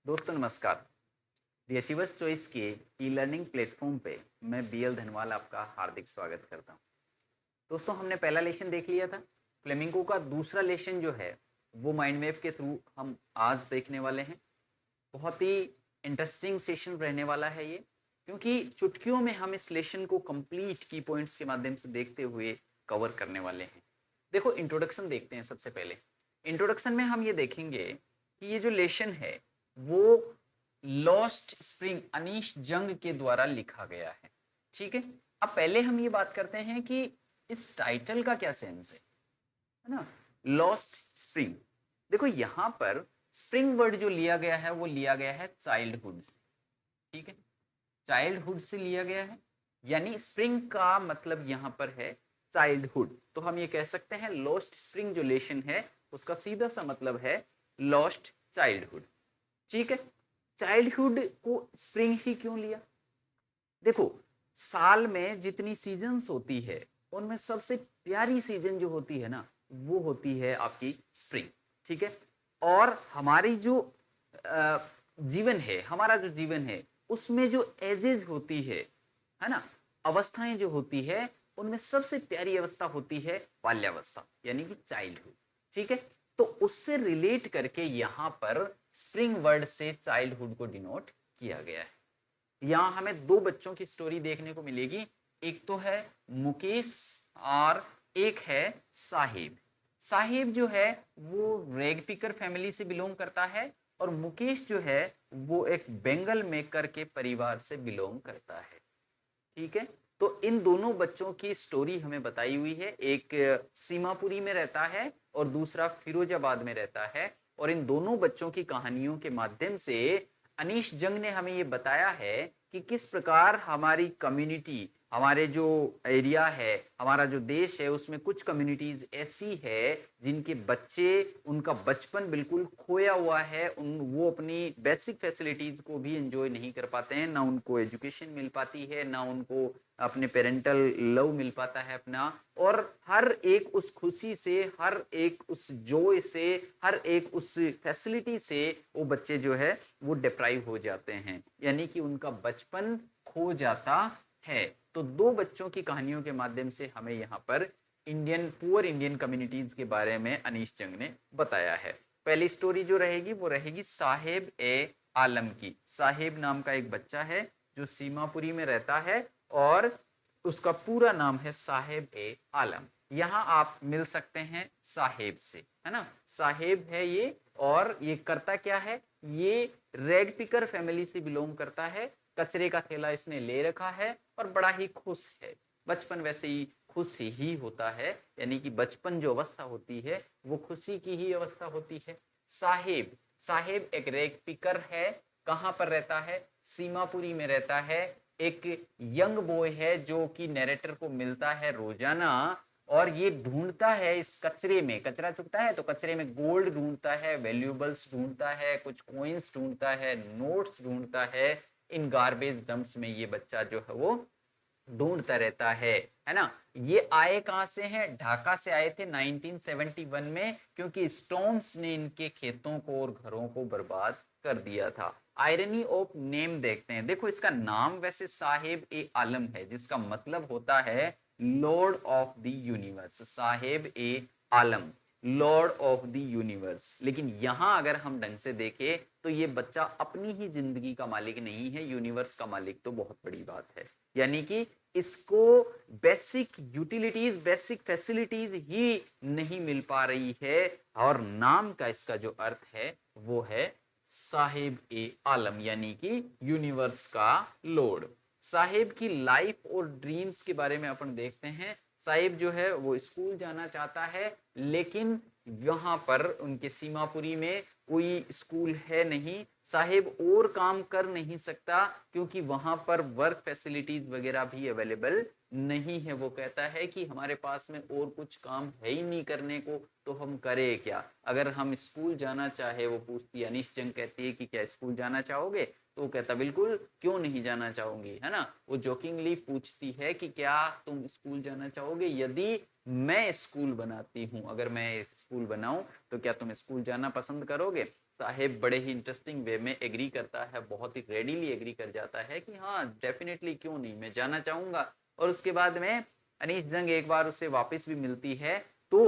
दोस्तों नमस्कार। दी achievers choice के ई लर्निंग प्लेटफॉर्म पे मैं बीएल धनवाल आपका हार्दिक स्वागत करता हूँ। दोस्तों हमने पहला लेसन देख लिया था। फ्लेमिंगो का दूसरा लेसन जो है वो माइंड मैप के थ्रू हम आज देखने वाले हैं। बहुत ही इंटरेस्टिंग सेशन रहने वाला है ये, क्योंकि चुटकियों में हम इस लेसन को कंप्लीट की पॉइंट्स के माध्यम से देखते हुए कवर करने वाले हैं। देखो इंट्रोडक्शन देखते हैं। सबसे पहले इंट्रोडक्शन में हम ये देखेंगे कि ये जो लेसन है वो लॉस्ट स्प्रिंग अनीश जंग के द्वारा लिखा गया है। ठीक है, अब पहले हम ये बात करते हैं कि इस टाइटल का क्या सेंस है ना। लॉस्ट स्प्रिंग, देखो यहां पर स्प्रिंग वर्ड जो लिया गया है वो लिया गया है चाइल्डहुड से। ठीक है, चाइल्डहुड से लिया गया है, यानी स्प्रिंग का मतलब यहां पर है चाइल्डहुड। तो हम ये कह सकते हैं लॉस्ट स्प्रिंग जो लेशन है उसका सीधा सा मतलब है लॉस्ट चाइल्डहुड। ठीक है, चाइल्डहुड को स्प्रिंग ही क्यों लिया? देखो साल में जितनी सीजन्स होती है उनमें सबसे प्यारी सीजन जो होती है ना वो होती है आपकी स्प्रिंग। ठीक है, और हमारी जो जीवन है, हमारा जो जीवन है उसमें जो एजेज होती है ना, अवस्थाएं जो होती है उनमें सबसे प्यारी अवस्था होती है बाल्यावस्था यानी कि चाइल्डहुड। ठीक है, तो उससे रिलेट करके यहां पर स्प्रिंग वर्ड से चाइल्डहुड को डिनोट किया गया है। यहां हमें दो बच्चों की स्टोरी देखने को मिलेगी। एक तो है मुकेश और एक है साहिब। साहिब जो है वो रैग पिकर फैमिली से बिलोंग करता है और मुकेश जो है वो एक बेंगल मेकर के परिवार से बिलोंग करता है। ठीक है, तो इन दोनों बच्चों की स्टोरी हमें बताई हुई है। एक सीमापुरी में रहता है और दूसरा फिरोजाबाद में रहता है, और इन दोनों बच्चों की कहानियों के माध्यम से अनीश जंग ने हमें ये बताया है कि किस प्रकार हमारी कम्युनिटी, हमारे जो एरिया है, हमारा जो देश है उसमें कुछ कम्युनिटीज ऐसी है जिनके बच्चे, उनका बचपन बिल्कुल खोया हुआ है। वो अपनी बेसिक फैसिलिटीज को भी एंजॉय नहीं कर पाते हैं, ना उनको एजुकेशन मिल पाती है, ना उनको अपने पेरेंटल लव मिल पाता है अपना, और हर एक उस खुशी से, हर एक उस जॉय से, हर एक उस फैसिलिटी से वो बच्चे जो है वो डिप्राइव हो जाते हैं, यानी कि उनका बचपन खो जाता है। तो दो बच्चों की कहानियों के माध्यम से हमें यहाँ पर इंडियन, पुअर इंडियन कम्युनिटीज के बारे में अनीश जंग ने बताया है। पहली स्टोरी जो रहेगी वो रहेगी साहेब ए आलम की। साहेब नाम का एक बच्चा है जो सीमापुरी में रहता है और उसका पूरा नाम है साहेब ए आलम। यहाँ आप मिल सकते हैं साहेब से, है ना। साहेब है ये, और ये करता क्या है, ये रैग पिकर फैमिली से बिलोंग करता है। कचरे का थैला इसने ले रखा है और बड़ा ही खुश है। बचपन वैसे ही खुश ही होता है, यानी कि बचपन जो अवस्था होती है वो खुशी की ही अवस्था होती है। साहेब, साहेब एक रैग पिकर है। कहां पर रहता है? सीमापुरी में रहता है। एक यंग बॉय है जो कि नैरेटर को मिलता है रोजाना, और ये ढूंढता है इस कचरे में, कचरा चुकता है तो कचरे में गोल्ड ढूंढता है, वैल्यूएबल्स ढूंढता है, कुछ कॉइन्स ढूंढता है, नोट्स ढूंढता है। इन गार्बेज डंप्स में ये बच्चा जो है वो ढूंढता रहता है ना। ये आए कहां से हैं? ढाका से आए थे 1971 में, क्योंकि स्टॉर्म्स ने इनके खेतों को और घरों को बर्बाद कर दिया था। आयरनी ऑफ नेम देखते हैं। देखो इसका नाम वैसे साहेब ए आलम है, जिसका मतलब होता है लॉर्ड ऑफ द यूनिवर्स। साहेब ए आलम, लॉर्ड ऑफ द यूनिवर्स। लेकिन यहां अगर हम ढंग से देखें तो ये बच्चा अपनी ही जिंदगी का मालिक नहीं है, यूनिवर्स का मालिक तो बहुत बड़ी बात है। यानी कि इसको बेसिक यूटिलिटीज, बेसिक फैसिलिटीज ही नहीं मिल पा रही है, और नाम का इसका जो अर्थ है वो है साहिब ए आलम, यानी कि यूनिवर्स का लॉर्ड। साहिब की लाइफ और ड्रीम्स के बारे में अपन देखते हैं। साहिब जो है वो स्कूल जाना चाहता है, लेकिन वहां पर उनके सीमापुरी में कोई स्कूल है नहीं। साहिब और काम कर नहीं सकता क्योंकि वहां पर वर्क फैसिलिटीज वगैरह भी अवेलेबल नहीं है। वो कहता है कि हमारे पास में और कुछ काम है ही नहीं करने को, तो हम करें क्या? अगर हम स्कूल जाना चाहे, वो पूछती है, अनीश जंग कहती है कि क्या स्कूल जाना चाहोगे? तो वो कहता बिल्कुल, क्यों नहीं जाना चाहूंगी, है ना। वो जोकिंगली पूछती है कि क्या तुम स्कूल जाना चाहोगे? यदि मैं स्कूल बनाती हूँ, अगर मैं स्कूल बनाऊं तो क्या तुम स्कूल जाना पसंद करोगे? साहेब बड़े ही इंटरेस्टिंग वे में एग्री करता है, बहुत ही रेडीली एग्री कर जाता है कि हाँ डेफिनेटली क्यों नहीं, मैं जाना चाहूंगा। और उसके बाद में अनीश जंग एक बार उससे वापस भी मिलती है तो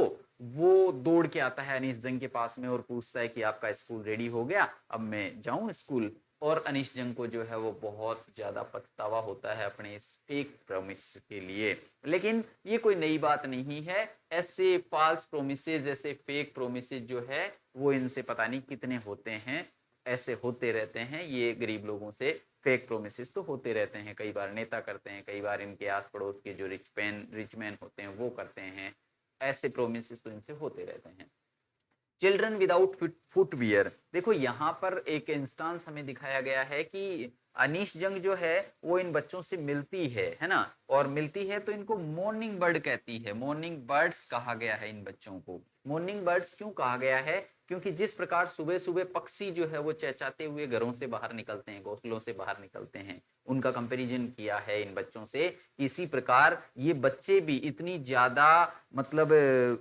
वो दौड़ के आता है अनीश जंग के पास में और पूछता है कि आपका स्कूल रेडी हो गया, अब मैं जाऊं स्कूल। और अनीश जंग को जो है वो बहुत ज्यादा पछतावा होता है अपने इस फेक प्रॉमिस के लिए। लेकिन ये कोई नई बात नहीं है, ऐसे फॉल्स प्रोमिसेस, ऐसे फेक प्रोमिसेस जो है वो इनसे पता नहीं कितने होते हैं, ऐसे होते रहते हैं। ये गरीब लोगों से फेक प्रोमिसेस तो होते रहते हैं, कई बार नेता करते हैं, कई बार इनके आस पड़ोस के जो रिच मैन होते हैं वो करते हैं, ऐसे प्रोमिसेस तो इनसे होते रहते हैं। चिल्ड्रन विदाउट फुटवियर, देखो यहाँ पर एक इंस्टांस हमें दिखाया गया है कि अनीश जंग जो है वो इन बच्चों से मिलती है ना, और मिलती है तो इनको मॉर्निंग बर्ड कहती है, मॉर्निंग बर्ड्स कहा गया है इन बच्चों को। मॉर्निंग बर्ड्स क्यों कहा गया है, क्योंकि जिस प्रकार सुबह सुबह पक्षी जो है वो चहचहाते हुए घरों से बाहर निकलते हैं, घोंसलों से बाहर निकलते हैं, उनका कंपैरिजन किया है इन बच्चों से। इसी प्रकार ये बच्चे भी इतनी ज्यादा मतलब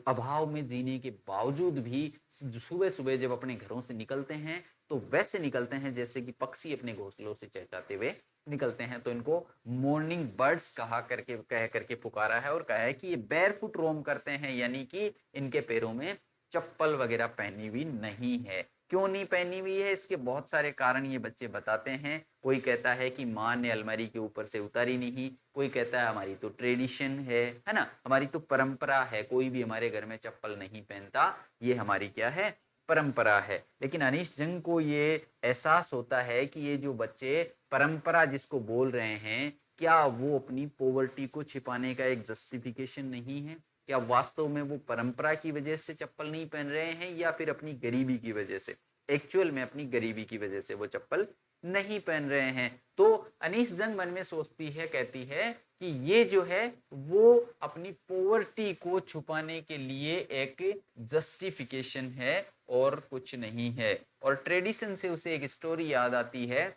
अभाव में जीने के बावजूद भी सुबह सुबह जब अपने घरों से निकलते हैं तो वैसे निकलते हैं जैसे कि पक्षी अपने घोंसलों से चहचहाते हुए निकलते हैं। तो इनको मॉर्निंग बर्ड्स कह करके पुकारा है और कहा है कि ये बैरफुट रोम करते हैं, यानी कि इनके पैरों में चप्पल वगैरह पहनी हुई नहीं है। क्यों नहीं पहनी हुई है, इसके बहुत सारे कारण ये बच्चे बताते हैं। कोई कहता है कि माँ ने अलमारी के ऊपर से उतारी नहीं, कोई कहता है हमारी तो ट्रेडिशन है ना, हमारी तो परंपरा है, कोई भी हमारे घर में चप्पल नहीं पहनता, ये हमारी क्या है, परंपरा है। लेकिन अनीश जंग को ये एहसास होता है कि ये जो बच्चे परंपरा जिसको बोल रहे हैं, क्या वो अपनी पॉवर्टी को छिपाने का एक जस्टिफिकेशन नहीं है? क्या वास्तव में वो परंपरा की वजह से चप्पल नहीं पहन रहे हैं या फिर अपनी गरीबी की वजह से? एक्चुअल में अपनी गरीबी की वजह से वो चप्पल नहीं पहन रहे हैं। तो अनीश जंग मन में सोचती है, कहती है कि ये जो है वो अपनी पॉवर्टी को छुपाने के लिए एक जस्टिफिकेशन है और कुछ नहीं है। और ट्रेडिशन से उसे एक स्टोरी याद आती है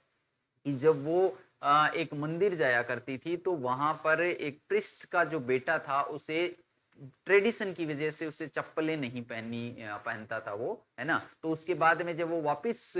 कि जब वो एक मंदिर जाया करती थी तो वहां पर एक प्रिस्ट का जो बेटा था उसे ट्रेडिशन की वजह से उसे चप्पलें नहीं पहनता था वो, है ना। तो उसके बाद में जब वो वापस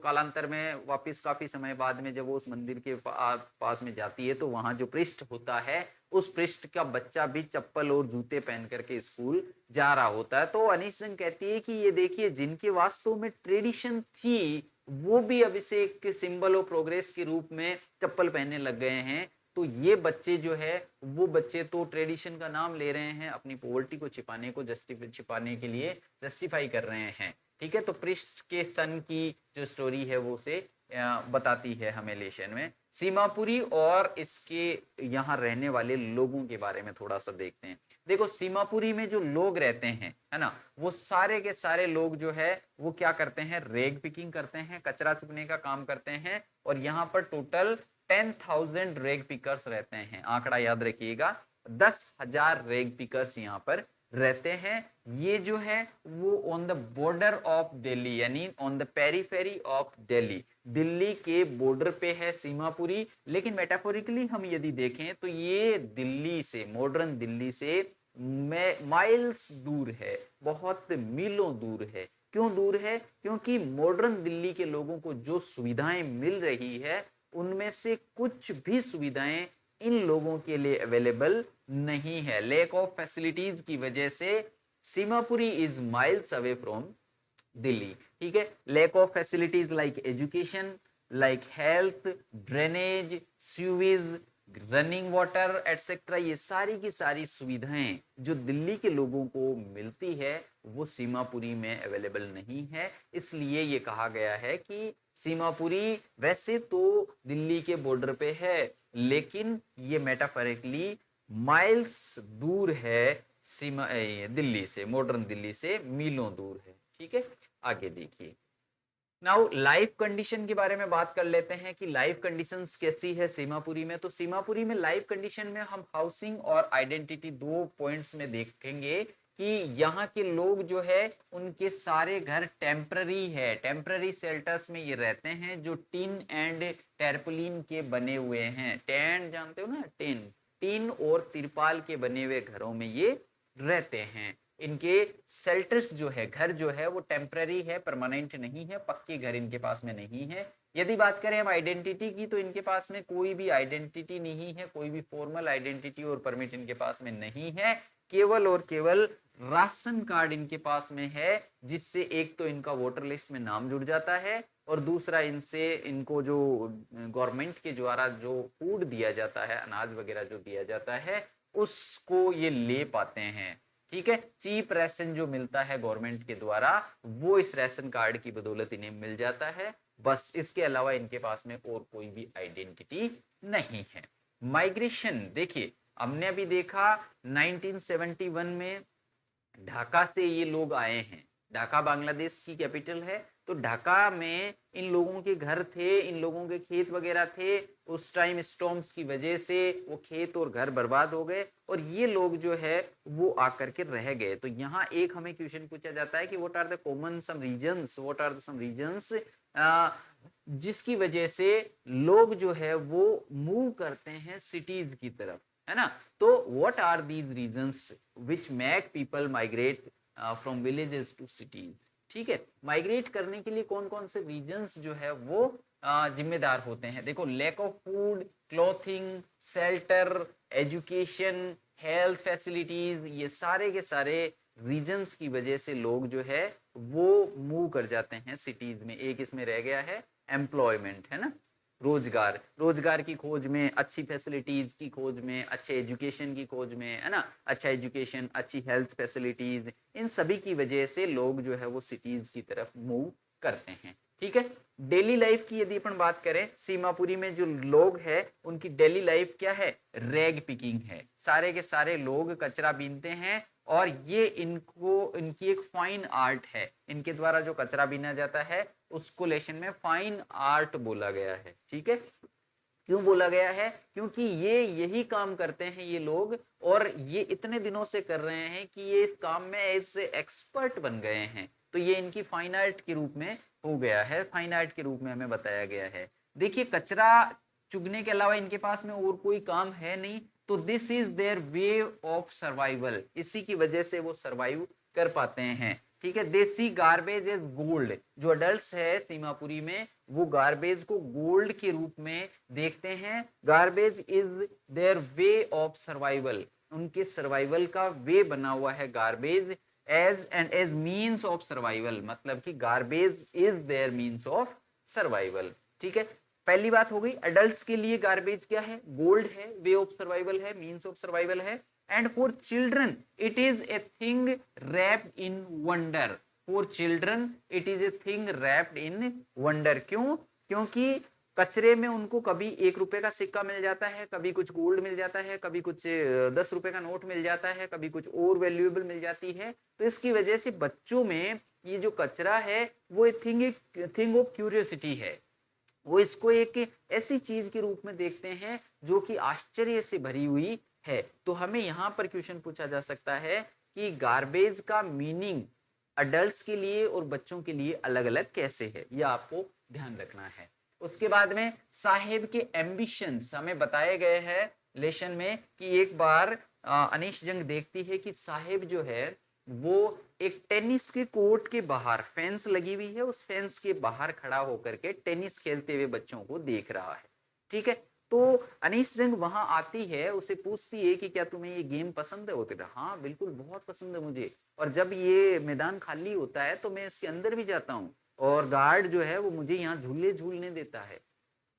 कालांतर में वापस काफी समय बाद में जब वो उस मंदिर के पास में जाती है तो वहां जो पृष्ठ होता है उस पृष्ठ का बच्चा भी चप्पल और जूते पहन करके स्कूल जा रहा होता है। तो अनीश जंग कहती है कि ये देखिए, जिनके वास्तव में ट्रेडिशन थी वो भी अब इसे एक सिंबल ऑफ प्रोग्रेस के रूप में चप्पल पहनने लग गए हैं। तो ये बच्चे जो है वो बच्चे तो ट्रेडिशन का नाम ले रहे हैं, अपनी पॉवर्टी को छिपाने के लिए जस्टिफाई कर रहे हैं। ठीक है, तो पृष्ठ के सन की जो स्टोरी है वो उसे बताती है हमें लेशन में। सीमापुरी और इसके यहाँ रहने वाले लोगों के बारे में थोड़ा सा देखते हैं। देखो, सीमापुरी में जो लोग रहते हैं, है ना, वो सारे के सारे लोग जो है वो क्या करते हैं, रेग पिकिंग करते हैं, कचरा चुगने का काम करते हैं। और यहाँ पर टोटल 10,000 रेग पिकर्स रहते हैं, आंकड़ा याद रखिएगा, 10,000 रेग पिकर्स यहाँ पर रहते हैं। ये जो है वो on the border of Delhi, यानी on the periphery of Delhi, Delhi के बॉर्डर पे है सीमापुरी। लेकिन मेटाफोरिकली हम यदि देखें तो ये दिल्ली से, मॉडर्न दिल्ली से माइल्स दूर है, बहुत मीलों दूर है। क्यों दूर है? क्योंकि मॉडर्न दिल्ली के लोगों को जो सुविधाएं मिल रही है उनमें से कुछ भी सुविधाएं इन लोगों के लिए अवेलेबल नहीं है। लैक ऑफ फैसिलिटीज की वजह से Seemapuri is miles away from Delhi. ठीक है, lack of facilities like education, like health, drainage, sewage, running water etcetera, ये सारी की सारी सुविधाएं जो दिल्ली के लोगों को मिलती है वो सीमापुरी में अवेलेबल नहीं है। इसलिए ये कहा गया है कि सीमापुरी वैसे तो दिल्ली के बॉर्डर पे है लेकिन ये मेटाफोरिकली माइल्स दूर है दिल्ली से, मॉडर्न दिल्ली से मीलों दूर है। ठीक है, आगे देखिए। नाउ लाइफ कंडीशन के बारे में बात कर लेते हैं कि लाइफ कंडीशंस कैसी है सीमापुरी में। तो सीमापुरी में लाइफ कंडीशन में हम हाउसिंग और आइडेंटिटी दो पॉइंट्स में देखेंगे कि यहाँ के लोग जो है उनके सारे घर टेम्पररी है, टेम्पररी शेल्टर्स में ये रहते हैं जो टिन एंड टैरपोलिन के बने हुए हैं। टेंट जानते हो ना, टिन, टिन और तिरपाल के बने हुए घरों में ये रहते हैं। इनके शेल्टर्स जो है, घर जो है वो टेम्पररी है, परमानेंट नहीं है, पक्के घर इनके पास में नहीं है। यदि बात करें हम आइडेंटिटी की, तो इनके पास में कोई भी आइडेंटिटी नहीं है, कोई भी फॉर्मल आइडेंटिटी और परमिट इनके पास में नहीं है। केवल और केवल राशन कार्ड इनके पास में है, जिससे एक तो इनका वोटर लिस्ट में नाम जुड़ जाता है और दूसरा इनसे इनको जो गवर्नमेंट के द्वारा जो फूड दिया जाता है, अनाज वगैरह जो दिया जाता है, उसको ये ले पाते हैं। ठीक है, चीप राशन जो मिलता है गवर्नमेंट के द्वारा, वो इस राशन कार्ड की बदौलत इन्हें मिल जाता है। बस इसके अलावा इनके पास में और कोई भी आइडेंटिटी नहीं है। माइग्रेशन देखिए, हमने अभी देखा 1971 में ढाका से ये लोग आए हैं। ढाका बांग्लादेश की कैपिटल है, तो ढाका में इन लोगों के घर थे, इन लोगों के खेत वगैरह थे। उस टाइम स्टॉर्म्स की वजह से वो खेत और घर बर्बाद हो गए और ये लोग जो है वो आकर के रह गए। तो यहाँ एक हमें क्वेश्चन पूछा जाता है कि what are the common some reasons, what are the some reasons जिसकी वजह से लोग जो है वो मूव करते हैं सिटीज की तरफ, है ना। तो what are these reasons which make people migrate from villages to cities. ठीक है, माइग्रेट करने के लिए कौन कौन से रीजंस जो है वो जिम्मेदार होते हैं। देखो, lack of food, clothing, shelter, education, health facilities, ये सारे के सारे रीजंस की वजह से लोग जो है वो मूव कर जाते हैं सिटीज में। एक इसमें रह गया है एम्प्लॉयमेंट, है ना, रोजगार, रोजगार की खोज में, अच्छी फैसिलिटीज की खोज में, अच्छे एजुकेशन की खोज में, है ना, अच्छा एजुकेशन, अच्छी हेल्थ फैसिलिटीज, इन सभी की वजह से लोग जो है वो सिटीज की तरफ मूव करते हैं। ठीक है, डेली लाइफ की यदि अपन बात करें, सीमापुरी में जो लोग हैं उनकी डेली लाइफ क्या है, रैग पिकिंग है। सारे के सारे लोग कचरा बीनते हैं और ये इनकी एक फाइन आर्ट है। इनके द्वारा जो कचरा बीना जाता है उसको लेशन में फाइन आर्ट बोला गया है। ठीक है, क्यों बोला गया है, क्योंकि ये यही काम करते हैं ये लोग, और ये इतने दिनों से कर रहे हैं कि ये इस काम में ऐसे एक्सपर्ट बन गए हैं। तो ये इनकी फाइन आर्ट के रूप में हो गया है, फाइन आर्ट के रूप में हमें बताया गया है। देखिए, कचरा चुगने के अलावा इनके पास में और कोई काम है नहीं, तो this is their way of survival. इसी की वजह से वो सर्वाइव कर पाते हैं। ठीक है, देसी गार्बेज इज गोल्ड। जो अडल्ट्स है सीमापुरी में, वो गार्बेज को गोल्ड के रूप में देखते हैं। Garbage is their way of survival, उनके सर्वाइवल का वे बना हुआ है garbage, as and as means of survival, मतलब कि garbage is their means of survival. ठीक है, पहली बात हो गई। अडल्ट्स के लिए गार्बेज क्या है, गोल्ड है, वे ऑफ सर्वाइवल है, मीन्स ऑफ सर्वाइवल है। And for children it is a thing wrapped in wonder. For children it is a thing wrapped in wonder. क्यों, क्योंकि कचरे में उनको कभी 1 रुपए का सिक्का मिल जाता है, कभी कुछ गोल्ड मिल जाता है, कभी कुछ 10 रुपए का नोट मिल जाता है, कभी कुछ और वैल्यूएबल मिल जाती है। तो इसकी वजह से बच्चों में ये जो कचरा है वो थिंग ऑफ क्यूरियोसिटी है। वो इसको एक ऐसी चीज के रूप में देखते हैं जो कि आश्चर्य से भरी हुई है। तो हमें यहाँ पर क्वेश्चन पूछा जा सकता है कि गार्बेज का मीनिंग अडल्ट्स के लिए और बच्चों के लिए अलग अलग कैसे है, यह आपको ध्यान रखना है। उसके बाद में साहेब के एम्बिशंस हमें बताए गए हैं लेसन में कि एक बार अनीश जंग देखती है कि साहेब जो है वो एक टेनिस के कोर्ट के बाहर, फेंस लगी हुई है, उस फेंस के बाहर खड़ा होकर के टेनिस खेलते हुए बच्चों को देख रहा है। ठीक है, तो अनीश जंग वहां आती है, उसे पूछती है कि क्या तुम्हें ये गेम पसंद है। वो कहता है हाँ बिल्कुल बहुत पसंद है मुझे, और जब ये मैदान खाली होता है तो मैं इसके अंदर भी जाता हूँ और गार्ड जो है वो मुझे यहाँ झूले झूलने देता है।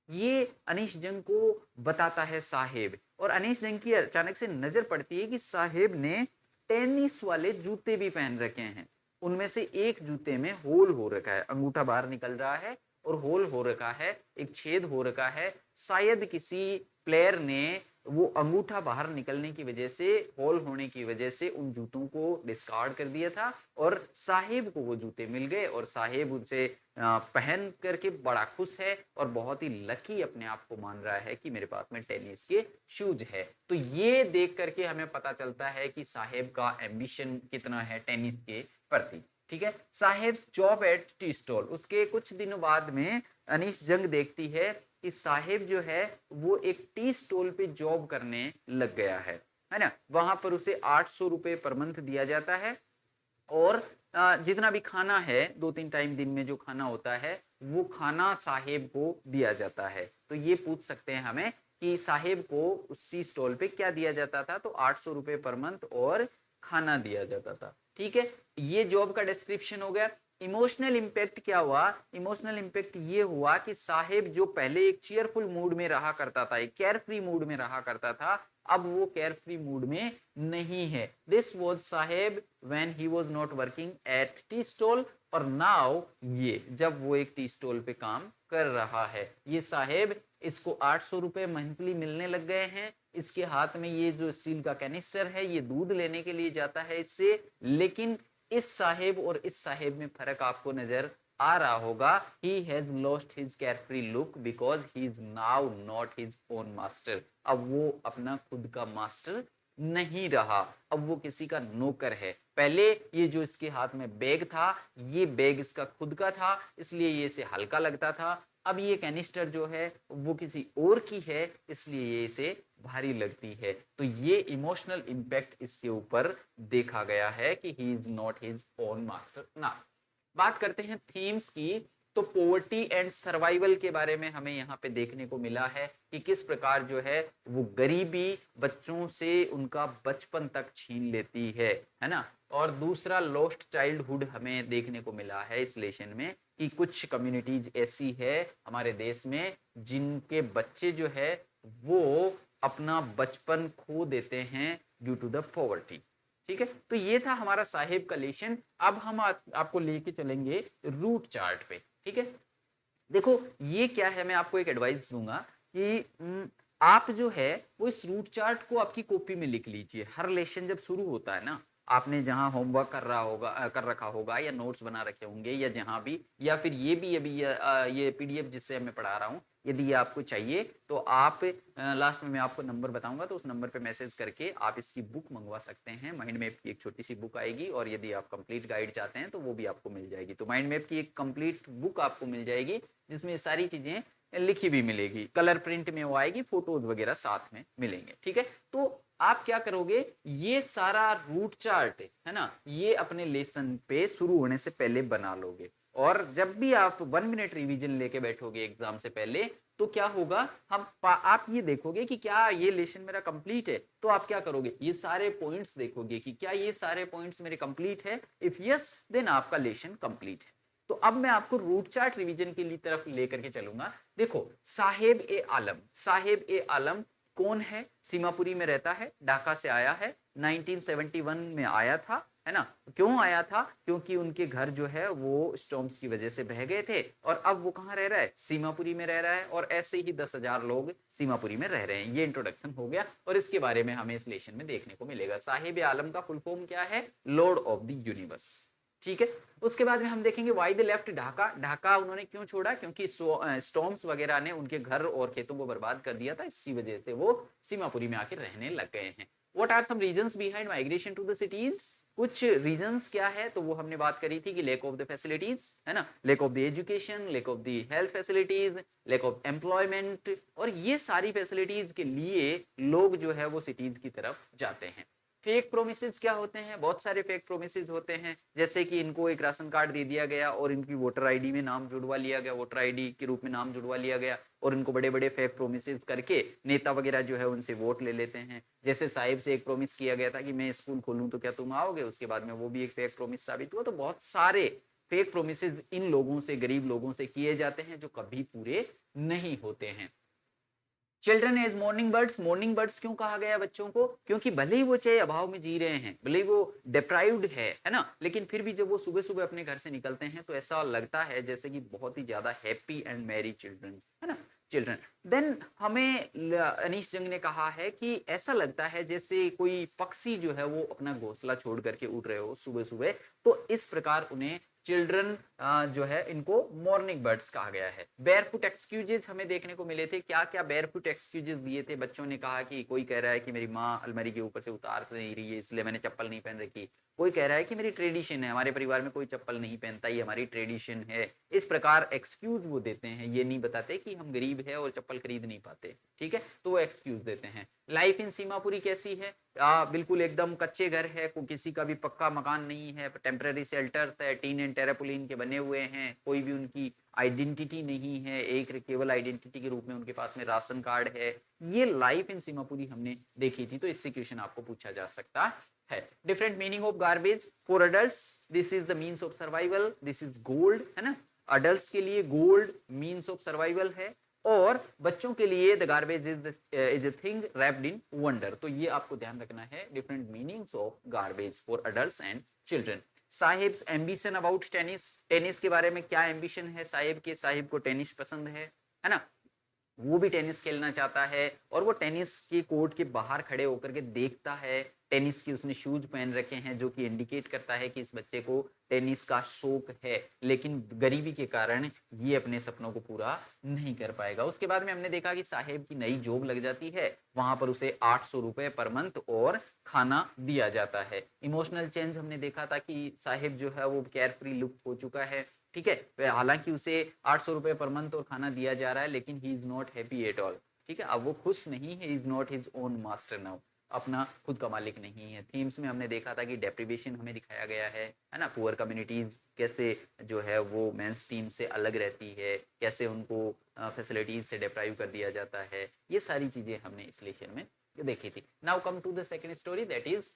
ये अनीश जंग को बताता है साहेब, और अनीश जंग की अचानक से नजर पड़ती है कि साहेब ने टेनिस वाले जूते भी पहन रखे हैं। उनमें से एक जूते में होल हो रखा है, अंगूठा बाहर निकल रहा है और होल हो रखा है, एक छेद हो रखा है। शायद किसी प्लेयर ने वो अंगूठा बाहर निकलने की वजह से, होल होने की वजह से उन जूतों को डिस्कार्ड कर दिया था और साहेब को वो जूते मिल गए और साहेब उनसे पहन करके बड़ा खुश है और बहुत ही लकी अपने आप को मान रहा है कि मेरे पास में टेनिस के शूज है। तो ये देख करके हमें पता चलता है कि साहेब का एम्बिशन कितना है टेनिस के प्रति। ठीक है, साहेब जॉब एट टी स्टॉल। उसके कुछ दिनों बाद में अनीश जंग देखती है कि साहेब जो है वो एक टी स्टॉल पे जॉब करने लग गया है ना। वहां पर उसे 800 रुपए पर मंथ दिया जाता है और जितना भी खाना है 2-3 टाइम दिन में जो खाना होता है वो खाना साहेब को दिया जाता है। तो ये पूछ सकते हैं हमें कि साहेब को उस टी स्टॉल पे क्या दिया जाता था, तो 800 रुपए पर मंथ और खाना दिया जाता था। ठीक है, ये जॉब का डिस्क्रिप्शन हो गया। इमोशनल इंपैक्ट क्या हुआ, इमोशनल इंपैक्ट ये हुआ कि साहेब जो पहले एक चीयरफुल मूड में रहा करता था, एक केयर फ्री मूड में रहा करता था, अब वो केयर फ्री मूड में नहीं है। This was Saheb when he was not working at tea stall, और नाउ ये जब वो एक टी स्टॉल पे काम कर रहा है, ये साहेब इसको 800 रुपए मंथली मिलने लग गए हैं। इसके हाथ में ये जो स्टील का कैनिस्टर है ये दूध लेने के लिए जाता है इससे, लेकिन इस साहेब और इस साहेब में फर्क आपको नजर आ रहा होगा। he has lost his carefree look because he is now not his own master। अब वो अपना खुद का मास्टर नहीं रहा, अब वो किसी का नौकर है। पहले ये जो इसके हाथ में बैग था, ये बैग इसका खुद का था, इसलिए ये इसे हल्का लगता था। अब ये कैनिस्टर जो है वो किसी और की है, इसलिए ये इसे भारी लगती है। तो ये इमोशनल इंपैक्ट इसके ऊपर देखा गया है कि he is not his own master. ना बात करते हैं थीम्स की, तो पॉवर्टी एंड सर्वाइवल के बारे में हमें यहाँ पे देखने को मिला है कि किस प्रकार जो है वो गरीबी बच्चों से उनका बचपन तक छीन लेती है ना। और दूसरा लॉस्ट चाइल्डहुड हमें देखने को मिला है इस लेसन में कि कुछ कम्युनिटीज ऐसी है हमारे देश में जिनके बच्चे जो है वो अपना बचपन खो देते हैं ड्यू टू द पॉवर्टी। ठीक है, तो ये था हमारा साहेब का लेशन। अब हम आपको लेके चलेंगे रूट चार्ट पे। ठीक है, देखो ये क्या है, मैं आपको एक एडवाइस दूंगा कि आप जो है वो इस रूट चार्ट को आपकी कॉपी में लिख लीजिए। हर लेशन जब शुरू होता है ना, आपने जहां होमवर्क कर रखा होगा या नोट्स बना रखे होंगे या जहां भी, या फिर ये भी अभी ये पीडीएफ जिससे मैं पढ़ा रहा हूँ, यदि ये आपको चाहिए तो आप लास्ट में मैं आपको नंबर बताऊंगा, तो उस नंबर पे मैसेज करके आप इसकी बुक मंगवा सकते हैं। माइंड मैप की एक छोटी सी बुक आएगी, और यदि आप कंप्लीट गाइड चाहते हैं तो वो भी आपको मिल जाएगी। तो माइंड मैप की एक कंप्लीट बुक आपको मिल जाएगी जिसमें सारी चीजें लिखी भी मिलेगी, कलर प्रिंट में वो आएगी, फोटोज वगैरह साथ में मिलेंगे। ठीक है, तो आप क्या करोगे, ये सारा रूट चार्ट है ना, ये अपने लेसन पे शुरू होने से पहले बना लोगे। और जब भी आप 1 मिनट रिवीजन लेके बैठोगे एग्जाम से पहले, तो क्या होगा, आप ये देखोगे कि क्या ये लेसन मेरा कंप्लीट है। तो आप क्या करोगे, ये सारे पॉइंट्स देखोगे कि क्या ये सारे पॉइंट्स मेरे कंप्लीट है। इफ यस, देन आपका लेसन कंप्लीट है। तो अब मैं आपको रूट चार्ट रिवीजन के लिए तरफ लेकर के चलूंगा। देखो साहेब ए आलम, साहेब ए आलम कौन है, सीमापुरी में रहता है, ढाका से आया है, 1971 में आया था, है ना। क्यों आया था, क्योंकि उनके घर जो है वो स्टॉर्म्स की वजह से बह गए थे, और अब वो कहाँ रह रहा है, सीमापुरी में रह रहा है, और ऐसे ही 10,000 लोग सीमापुरी में रह रहे हैं। ये इंट्रोडक्शन हो गया, और इसके बारे में हमें इस लेशन में देखने को मिलेगा। साहिब आलम का फुल फॉर्म क्या है, लॉर्ड ऑफ द यूनिवर्स। ठीक है, उसके बाद में हम देखेंगे why the left Dhaka. Dhaka उन्होंने क्यों छोड़ा, क्योंकि स्टॉर्म्स वगैरह ने उनके घर और खेतों को बर्बाद कर दिया था, इसकी वजह से वो सीमापुरी में आकर रहने लग गए हैं। What are some reasons behind migration to the cities, कुछ रीजंस क्या है, तो वो हमने बात करी थी कि लैक ऑफ द फैसिलिटीज, है ना, lack of the education, lack of the health facilities, lack of employment, और ये सारी फैसिलिटीज के लिए लोग जो है वो सिटीज की तरफ जाते हैं। फेक प्रोमिसेस क्या होते हैं, बहुत सारे फेक प्रोमिसेस होते हैं, जैसे कि इनको एक राशन कार्ड दे दिया गया और इनकी वोटर आईडी में नाम जुड़वा लिया गया, वोटर आईडी के रूप में नाम जुड़वा लिया गया, और इनको बड़े बड़े फेक प्रोमिसेस करके नेता वगैरह जो है उनसे वोट ले लेते हैं। जैसे साहिब से एक प्रोमिस किया गया था कि मैं स्कूल खोलूं तो क्या तुम आओगे, उसके बाद में वो भी एक फेक प्रोमिस साबित हुआ। तो बहुत सारे फेक प्रोमिसेस इन लोगों से, गरीब लोगों से किए जाते हैं जो कभी पूरे नहीं होते हैं। Children as morning birds, morning birds क्यों कहा गया बच्चों को, क्योंकि भले ही वो चाहे अभाव में जी रहे हैं, भले ही वो डिप्राइव्ड है ना, लेकिन फिर भी जब वो सुबह सुबह अपने घर से निकलते हैं तो ऐसा लगता है जैसे कि बहुत ही ज्यादा हैप्पी एंड मैरी चिल्ड्रन, है ना, चिल्ड्रन। देन हमें अनीश जंग ने कहा है कि ऐसा लगता है जैसे कोई पक्षी जो है वो अपना घोंसला छोड़ करके उड़ रहे हो सुबह सुबह, तो इस प्रकार उन्हें चिल्ड्रन जो है इनको मॉर्निंग बर्ड्स कहा गया है। बेयरफुट एक्सक्यूजेज हमें देखने को मिले थे, क्या क्या बेयरफुट एक्सक्यूजेज दिए थे। बच्चों ने कहा कि कोई कह रहा है कि मेरी माँ अलमारी के ऊपर से उतार नहीं रही है इसलिए मैंने चप्पल नहीं पहन रखी, कोई कह रहा है कि मेरी ट्रेडिशन है, हमारे परिवार में कोई चप्पल नहीं पहनता, ये हमारी ट्रेडिशन है। इस प्रकार एक्सक्यूज वो देते हैं, ये नहीं बताते कि हम गरीब है और चप्पल खरीद नहीं पाते, ठीक है, तो वो एक्सक्यूज देते हैं। लाइफ इन सीमापुरी कैसी है? बिल्कुल एकदम कच्चे घर है, किसी का भी पक्का मकान नहीं है, टेम्पररी शेल्टर्स है, टीन एंड टेरापोलिन के बने हुए हैं, कोई भी उनकी आइडेंटिटी नहीं है, एक केवल आइडेंटिटी के रूप में उनके पास में राशन कार्ड है। ये लाइफ इन सीमापुरी हमने देखी थी, तो इससे क्वेश्चन आपको पूछा जा सकता है। Different meaning of garbage for adults, this is the means of survival, this is gold, है ना, अडल्ट्स के लिए गोल्ड मीन्स ऑफ सर्वाइवल है, और बच्चों के लिए the garbage is a thing wrapped in wonder. तो ये आपको ध्यान रखना है, different meanings of garbage for adults and children. Sahibs ambition about tennis, tennis के बारे में क्या एम्बिशन है साहिब के? साहिब को टेनिस पसंद है ना, वो भी टेनिस खेलना चाहता है, और वो टेनिस के कोर्ट के बाहर खड़े होकर के देखता है, टेनिस की उसने शूज पहन रखे हैं जो कि इंडिकेट करता है कि इस बच्चे को टेनिस का शौक है, लेकिन गरीबी के कारण ये अपने सपनों को पूरा नहीं कर पाएगा। उसके बाद में हमने देखा कि साहेब की नई जॉब लग जाती है, वहां पर उसे 800 रुपए पर मंथ और खाना दिया जाता है। इमोशनल चेंज हमने देखा था कि साहेब जो है वो केयर फ्री लुक हो चुका है, ठीक है, हालांकि उसे 800 रुपए पर मंथ और खाना दिया जा रहा है, लेकिन he is not happy at all, ठीक है, अब वो खुश नहीं है, is not his own master now, अपना खुद का मालिक नहीं है। थीम्स में हमने देखा था कि डेप्रिवेशन हमें दिखाया गया है ना, पुअर कम्युनिटीज कैसे जो है वो मेन स्ट्रीम से अलग रहती है, कैसे उनको फैसिलिटीज से डिप्राइव कर दिया जाता है, ये सारी चीजें हमने इस लेक्चर में देखी थी। Now come to the second story, that is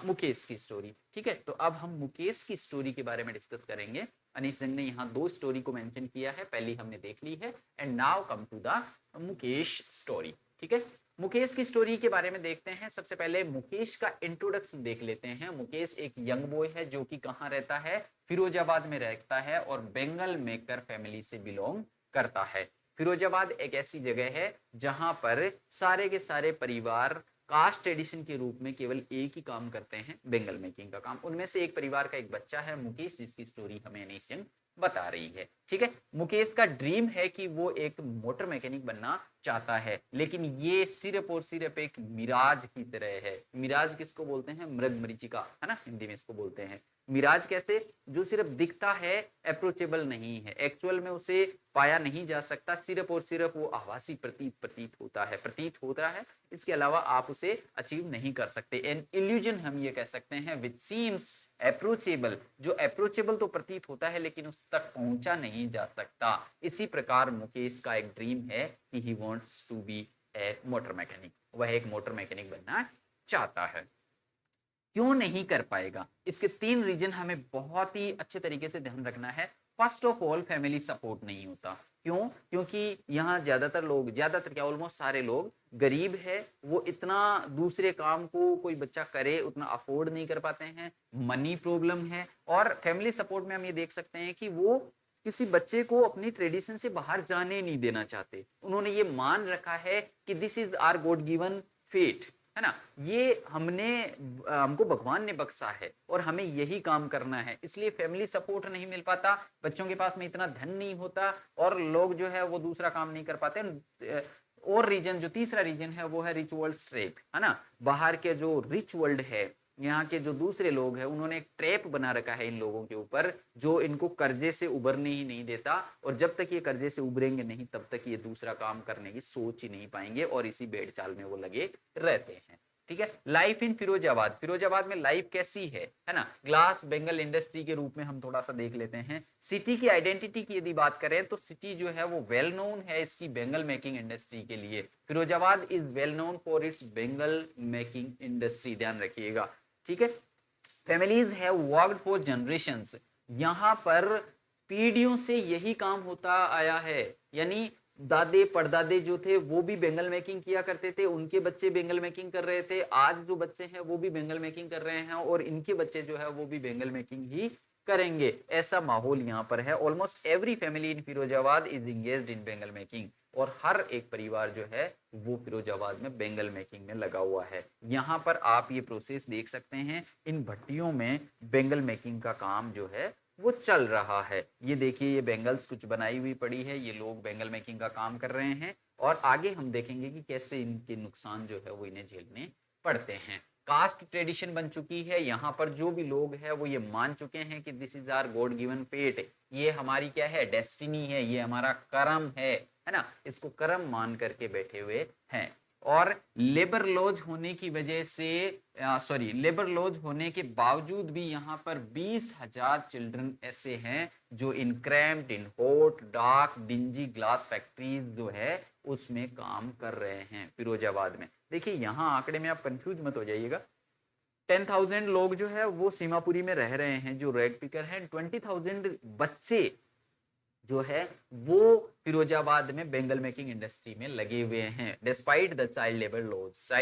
Mukesh की स्टोरी, ठीक है। तो अब हम मुकेश की स्टोरी के बारे में डिस्कस करेंगे। अनीश जंग ने यहाँ 2 स्टोरी को मेंशन किया है, पहली हमने देख ली है, and now come to the Mukesh story, ठीक है। मुकेश की स्टोरी के बारे में देखते हैं। सबसे पहले मुकेश का इंट्रोडक्शन देख लेते हैं। मुकेश एक यंग बॉय है जो कि कहाँ रहता है, फिरोजाबाद में रहता है, और बेंगल मेकर फैमिली से बिलोंग करता है। फिरोजाबाद एक ऐसी जगह है जहां पर सारे के सारे परिवार कास्ट ट्रेडिशन के रूप में केवल एक ही काम करते हैं, बेंगल मेकिंग का काम। उनमें से एक परिवार का एक बच्चा है मुकेश, जिसकी स्टोरी हमें अनीश जंग बता रही है, ठीक है। मुकेश का ड्रीम है कि वो एक मोटर मैकेनिक बनना चाहता है, लेकिन ये सिर्फ और सिर्फ एक मिराज की तरह है। मिराज किसको बोलते हैं? मृग मरीचिका, है ना, हिंदी में इसको बोलते हैं। मिराज कैसे? जो सिर्फ दिखता है, अप्रोचेबल नहीं है, एक्चुअल में उसे पाया नहीं जा सकता, सिर्फ और सिर्फ वो आभासी प्रतीत होता है, इसके अलावा आप उसे अचीव नहीं कर सकते। एन इल्यूजन हम ये कह सकते हैं, विच सीम्स अप्रोचेबल, जो अप्रोचेबल तो प्रतीत होता है लेकिन उस तक पहुंचा नहीं जा सकता। इसी प्रकार मुकेश का एक ड्रीम है कि he wants to be a motor mechanic, वह एक मोटर मैकेनिक बनना चाहता है। क्यों नहीं कर पाएगा? इसके 3 रीजन हमें बहुत ही अच्छे तरीके से ध्यान रखना है। First of all, family support नहीं होता। क्यों? क्योंकि यहाँ ज्यादातर क्या, ऑलमोस्ट सारे लोग गरीब है, वो इतना दूसरे काम को कोई बच्चा करे उतना अफोर्ड नहीं कर पाते हैं, मनी प्रॉब्लम है। और फैमिली सपोर्ट में हम ये देख सकते हैं कि वो किसी बच्चे को अपनी ट्रेडिशन से बाहर जाने नहीं देना चाहते। उन्होंने ये मान रखा है कि this is our god given fate, है ना, ये हमको भगवान ने बख्शा है और हमें यही काम करना है। इसलिए फैमिली सपोर्ट नहीं मिल पाता, बच्चों के पास में इतना धन नहीं होता, और लोग जो है वो दूसरा काम नहीं कर पाते। और रीजन, जो तीसरा रीजन है वो है रिच वर्ल्ड ट्रैप, है ना, बाहर के जो रिच वर्ल्ड है, यहाँ के जो दूसरे लोग हैं, उन्होंने एक ट्रैप बना रखा है इन लोगों के ऊपर, जो इनको कर्जे से उबरने ही नहीं देता, और जब तक ये कर्जे से उबरेंगे नहीं तब तक ये दूसरा काम करने की सोच ही नहीं पाएंगे, और इसी बेड़ चाल में वो लगे रहते हैं, ठीक है। लाइफ इन फिरोजाबाद, फिरोजाबाद में लाइफ कैसी है ना, ग्लास बेंगल इंडस्ट्री के रूप में हम थोड़ा सा देख लेते हैं। सिटी की आइडेंटिटी की यदि बात करें तो सिटी जो है वो वेल नोन है इसकी बेंगल मेकिंग इंडस्ट्री के लिए। Firozabad is well known for its Bengal making industry, ध्यान रखिएगा, ठीक है। Families have worked for generations, यहाँ पर पीढ़ियों से यही काम होता आया है, यानी दादे परदादे जो थे वो भी बेंगल मेकिंग किया करते थे, उनके बच्चे बेंगल मेकिंग कर रहे थे, आज जो बच्चे हैं वो भी बेंगल मेकिंग कर रहे हैं, और इनके बच्चे जो है वो भी बेंगल मेकिंग ही करेंगे। ऐसा माहौल यहाँ पर है। Almost every family in Firozabad is engaged in Bengal making, और हर एक परिवार जो है वो फिरोजाबाद में बेंगल मेकिंग में लगा हुआ है। यहाँ पर आप ये प्रोसेस देख सकते हैं, इन भट्टियों में बेंगल मेकिंग का काम जो है वो चल रहा है। ये देखिए, ये बेंगल्स कुछ बनाई हुई पड़ी है, ये लोग बेंगल मेकिंग का काम कर रहे हैं, और आगे हम देखेंगे कि कैसे इनके नुकसान जो है वो इन्हें झेलने पड़ते हैं। कास्ट ट्रेडिशन बन चुकी है। यहाँ पर जो भी लोग हैं वो ये मान चुके हैं कि this is our god given fate, ये हमारी क्या है, डेस्टिनी है, ये हमारा कर्म है ना, इसको कर्म मान करके बैठे हुए हैं। और लेबर लॉज होने की वजह से लेबर लॉज होने के बावजूद भी यहाँ पर 20,000 चिल्ड्रन ऐसे हैं जो in cramped, in hot, dark, dingy glass factories जो है उसमें काम कर रहे हैं फिरोजाबाद में। देखिए यहाँ आंकड़े में आप कंफ्यूज मत हो जाइएगा। 10,000 लोग जो है वो सीमापुरी में रह रहे हैं जो रैग पिकर हैं। 20,000 बच्चे जो है वो फिरोजाबाद में बेंगल मेकिंग इंडस्ट्री में लगे हुए हैं। Despite the child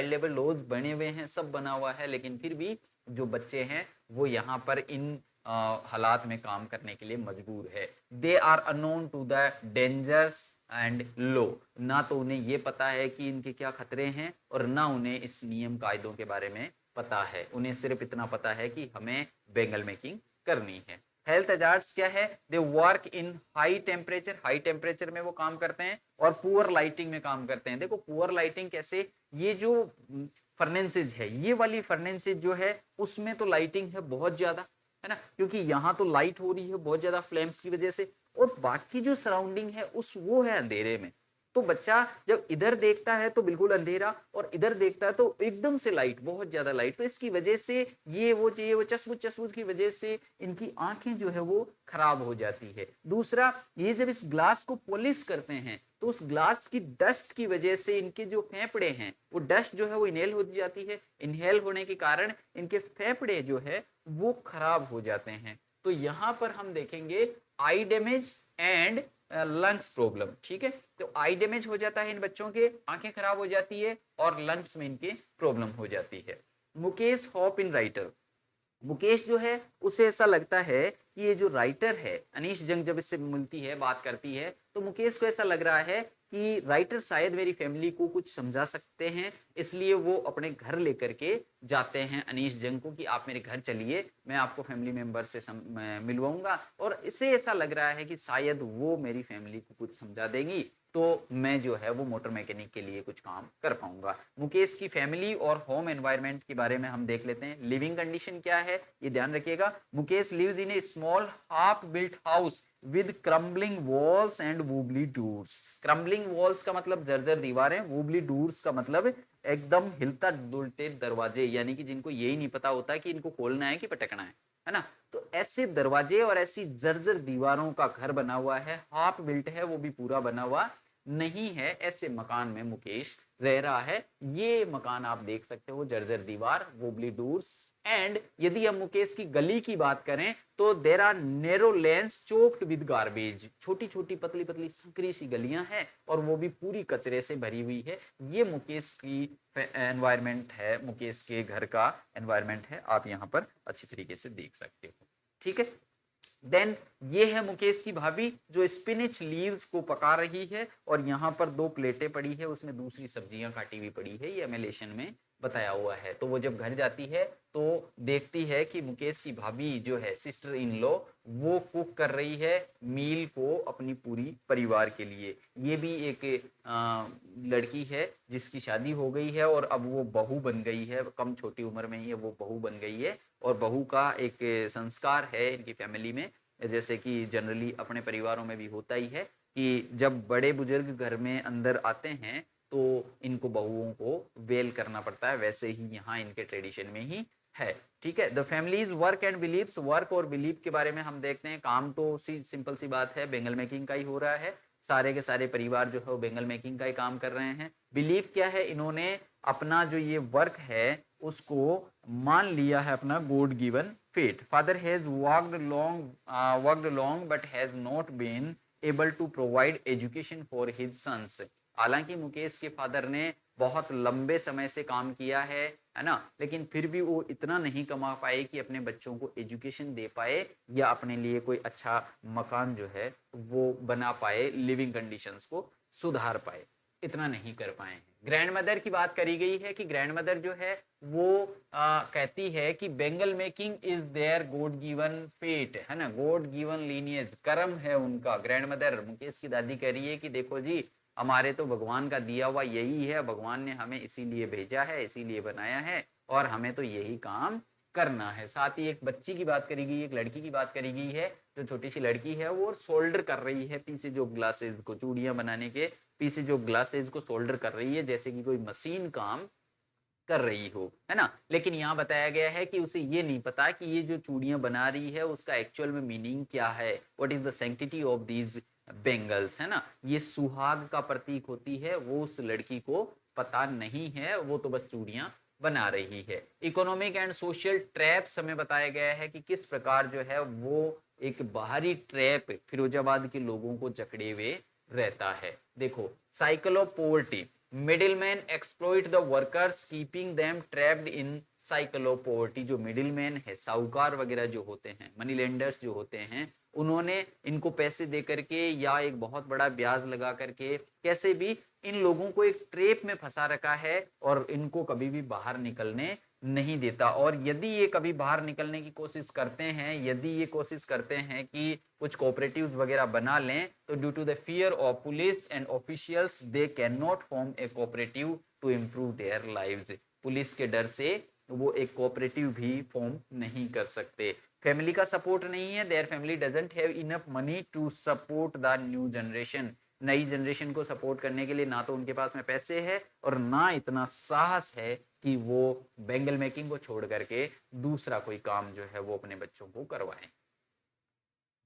labour laws बने हुए हैं, सब बना हुआ है, लेकिन फिर भी जो बच्चे हैं वो यहाँ पर इन हालात में काम करने के लिए मजबूर है। They are unknown to the dangers and low, ना तो उन्हें ये पता है कि इनके क्या खतरे हैं और ना उन्हें इस नियम कायदों के बारे में पता है। उन्हें सिर्फ इतना पता है कि हमें बेंगल मेकिंग करनी है। हेल्थ हजार्ड्स क्या है, they work in high temperature में वो काम करते हैं और पुअर लाइटिंग में काम करते हैं। देखो पुअर लाइटिंग कैसे, ये जो फर्नेसेज है, ये वाली फर्नेसेज जो है उसमें तो लाइटिंग है बहुत ज्यादा, है ना, क्योंकि यहाँ तो लाइट हो रही है बहुत ज्यादा फ्लेम्स की वजह से, और बाकी जो सराउंडिंग है वो है अंधेरे में। तो बच्चा जब इधर देखता है तो बिल्कुल अंधेरा, और इधर देखता है तो एकदम से लाइट, बहुत ज्यादा लाइट, तो इसकी वजह से ये वो चसबुच की वजह से इनकी आंखें जो है वो खराब हो जाती है। दूसरा, ये जब इस ग्लास को पॉलिश करते हैं तो उस ग्लास की डस्ट की वजह से इनके जो फेफड़े हैं वो डस्ट जो है वो इनहेल हो जाती है, इनहेल होने के कारण इनके फेफड़े जो है वो खराब हो जाते हैं। तो यहां पर हम देखेंगे आई डैमेज एंड लंग्स प्रॉब्लम। ठीक है, तो आई डैमेज हो जाता है इन बच्चों के, आंखें खराब हो जाती है और लंग्स में इनके प्रॉब्लम हो जाती है। Mukesh hop in writer, Mukesh जो है उसे ऐसा लगता है कि ये जो राइटर है अनीश जंग जब इससे मिलती है, बात करती है, तो मुकेश को ऐसा लग रहा है कि राइटर शायद मेरी फैमिली को कुछ समझा सकते हैं, इसलिए वो अपने घर लेकर के जाते हैं अनीश जंग को कि आप मेरे घर चलिए, मैं आपको फैमिली मेंबर से मिलवाऊंगा। और इसे ऐसा लग रहा है कि शायद वो मेरी फैमिली को कुछ समझा देंगी तो मैं जो है वो मोटर मैकेनिक के लिए कुछ काम कर पाऊंगा। मुकेश की फैमिली और होम एनवायरनमेंट के बारे में हम देख लेते हैं। लिविंग कंडीशन क्या है ये ध्यान रखिएगा। Mukesh lives in a small half built house with crumbling walls and wobbly doors. Crumbling walls का मतलब जर्जर दीवारें, वूबली डोर्स का मतलब एकदम हिलता डुलते दरवाजे, यानी कि जिनको यही नहीं पता होता कि इनको खोलना है कि पटकना है ना। तो ऐसे दरवाजे और ऐसी जर्जर दीवारों का घर बना हुआ है, हाफ बिल्ट है, वो भी पूरा बना हुआ नहीं है। ऐसे मकान में मुकेश रह रहा है। ये मकान आप देख सकते हो, जर्जर दीवार, वोबली डोर्स। एंड यदि हम मुकेश की गली की बात करें तो there are narrow lanes choked with garbage, छोटी छोटी पतली पतली संकरी सी गलियां हैं और वो भी पूरी कचरे से भरी हुई है। ये मुकेश की एनवायरनमेंट है, मुकेश के घर का एनवायरनमेंट है, आप यहाँ पर अच्छी तरीके से देख सकते हो। ठीक है, देन ये है मुकेश की भाभी जो स्पिनिच लीव्स को पका रही है और यहाँ पर 2 प्लेटें पड़ी है, उसमें दूसरी सब्जियां काटी हुई पड़ी है, ये एमेलेशन में बताया हुआ है। तो वो जब घर जाती है तो देखती है कि मुकेश की भाभी जो है सिस्टर इन लॉ वो कुक कर रही है मील को अपनी पूरी परिवार के लिए। ये भी एक लड़की है जिसकी शादी हो गई है और अब वो बहू बन गई है, कम छोटी उम्र में ही है वो बहू बन गई है। और बहू का एक संस्कार है इनकी फैमिली में, जैसे कि जनरली अपने परिवारों में भी होता ही है कि जब बड़े बुजुर्ग घर में अंदर आते हैं तो इनको बहुओं को वेल करना पड़ता है, वैसे ही यहाँ इनके ट्रेडिशन में ही है। ठीक है, the families work and believes, work और बिलीव के बारे में हम देखते हैं। काम तो सिंपल सी बात है, बेंगल मेकिंग का ही हो रहा है, सारे के सारे परिवार जो है वो बेंगल मेकिंग का ही काम कर रहे हैं। बिलीव क्या है, इन्होंने अपना जो ये वर्क है उसको मान लिया है अपना god given fate. Father has worked long but has not been able to provide education for his sons. हालांकि मुकेश के फादर ने बहुत लंबे समय से काम किया है ना, लेकिन फिर भी वो इतना नहीं कमा पाए कि अपने बच्चों को एजुकेशन दे पाए या अपने लिए कोई अच्छा मकान जो है वो बना पाए, लिविंग कंडीशंस को सुधार पाए, इतना नहीं कर पाए हैं। ग्रैंड मदर की बात करी गई है कि ग्रैंड मदर जो है वो कहती है कि bangle making is their god given fate, है ना, गॉड गिवन लीनियज, कर्म है उनका। ग्रैंड मदर मुकेश की दादी कह रही है कि देखो जी हमारे तो भगवान का दिया हुआ यही है, भगवान ने हमें इसीलिए भेजा है, इसीलिए बनाया है और हमें तो यही काम करना है। साथ ही एक बच्ची की बात करी गई, एक लड़की की बात करी गई है, जो छोटी सी लड़की है वो सोल्डर कर रही है पीछे जो ग्लासेस को, चूड़ियां बनाने के पीछे जो ग्लासेस को सोल्डर कर रही है, जैसे कि कोई मशीन काम कर रही हो, है ना। लेकिन यहाँ बताया गया है कि उसे ये नहीं पता कि ये जो चूड़ियां बना रही है उसका एक्चुअल में मीनिंग क्या है, what is the sanctity of these bangles, है ना। ये सुहाग का प्रतीक होती है, वो उस लड़की को पता नहीं है, वो तो बस चूड़ियां बना रही है। इकोनॉमिक एंड सोशल ट्रैप्स हमें बताया गया है कि किस प्रकार जो है वो एक बाहरी ट्रैप फिरोजाबाद के लोगों को जकड़े हुए रहता है। देखो, cycle of poverty, middleman exploit the workers keeping them trapped in cycle of poverty. जो मिडिलमैन है, साहूकार वगैरह जो होते हैं, मनी लेंडर्स जो होते हैं, उन्होंने इनको पैसे दे करके या एक बहुत बड़ा ब्याज लगा करके कैसे भी इन लोगों को एक ट्रेप में फंसा रखा है और इनको कभी भी बाहर निकलने नहीं देता। और यदि ये कभी बाहर निकलने की कोशिश करते हैं, यदि ये कोशिश करते हैं कि कुछ कोऑपरेटिव्स वगैरह बना लें, तो due to the fear of police and officials they can not form a cooperative to improve their lives. Police के डर से वो एक कोऑपरेटिव भी फॉर्म नहीं कर सकते। फैमिली का सपोर्ट नहीं है, their family doesn't have enough money to support the new generation. नई जनरेशन को सपोर्ट करने के लिए ना तो उनके पास में पैसे है और ना इतना साहस है कि वो बेंगल मेकिंग को छोड़ करके दूसरा कोई काम जो है वो अपने बच्चों को करवाएं।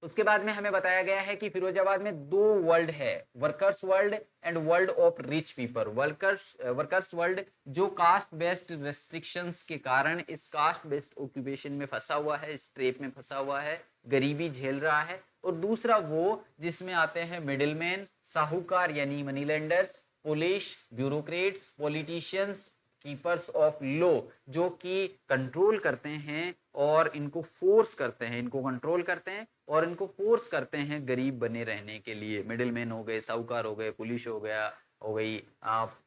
उसके बाद में हमें बताया गया है कि फिरोजाबाद में दो वर्ल्ड है, workers world and world of rich people. Workers world जो कास्ट बेस्ड रेस्ट्रिक्शंस के कारण इस कास्ट बेस्ड ऑक्यूपेशन में फंसा हुआ है, इस ट्रेप में फंसा हुआ है, गरीबी झेल रहा है। और दूसरा वो जिसमें आते हैं मिडिलमैन, साहूकार यानी money lenders, police, bureaucrats, politicians, keepers of law, जो कि कंट्रोल करते हैं और इनको फोर्स करते हैं, इनको कंट्रोल करते हैं और इनको फोर्स करते हैं गरीब बने रहने के लिए। मिडिलमैन हो गए, साहूकार हो गए, पुलिस हो गया, हो गई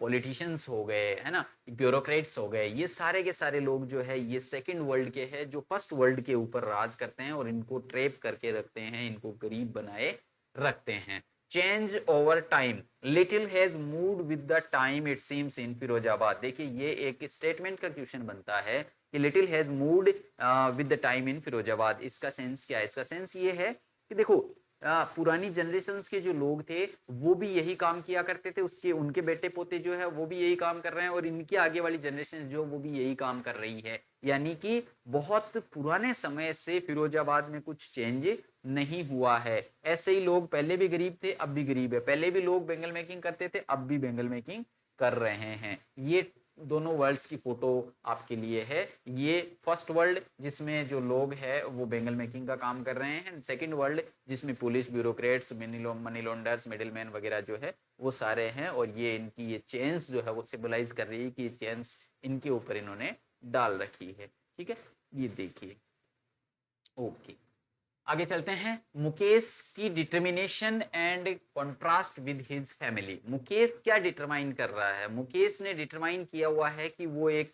पॉलिटिशियंस हो गए, है ना, ब्यूरोक्रेट्स हो गए। ये सारे के सारे लोग जो है ये सेकंड वर्ल्ड के हैं, जो फर्स्ट वर्ल्ड के ऊपर राज करते हैं और इनको ट्रेप करके रखते हैं, इनको गरीब बनाए रखते हैं। Change over time, little has moved with the time it seems in Firozabad. देखिए, ये एक स्टेटमेंट का क्वेश्चन बनता है कि little has moved with the time in Firozabad. इसका सेंस क्या है? इसका सेंस ये है कि देखो, पुरानी जनरेशंस के जो लोग थे वो भी यही काम किया करते थे, उसके उनके बेटे पोते जो है वो भी यही काम कर रहे हैं और इनकी आगे वाली जनरेशन जो वो भी यही काम कर रही है। यानी कि बहुत पुराने समय से फिरोजाबाद में कुछ चेंज नहीं हुआ है। ऐसे ही लोग पहले भी गरीब थे, अब भी गरीब है। पहले भी लोग बेंगल मेकिंग करते थे, अब भी बेंगल मेकिंग कर रहे हैं। ये दोनों वर्ल्ड्स की फोटो आपके लिए है। ये फर्स्ट वर्ल्ड जिसमें जो लोग हैं वो बेंगल मेकिंग का काम कर रहे हैं, सेकंड वर्ल्ड जिसमें पुलिस, ब्यूरोक्रेट्स, मनी लॉन्डर्स, मिडिलमैन वगैरह जो है वो सारे हैं। और ये इनकी ये चेन्स जो है वो सिंबलाइज कर रही है कि ये चेन्स इनके ऊपर इन्होंने डाल रखी है। ठीक है, ये देखिए। ओके, आगे चलते हैं। मुकेश की determination and contrast with his family. Mukesh क्या डिटरमाइन कर रहा है? मुकेश ने डिटरमाइन किया हुआ है कि वो एक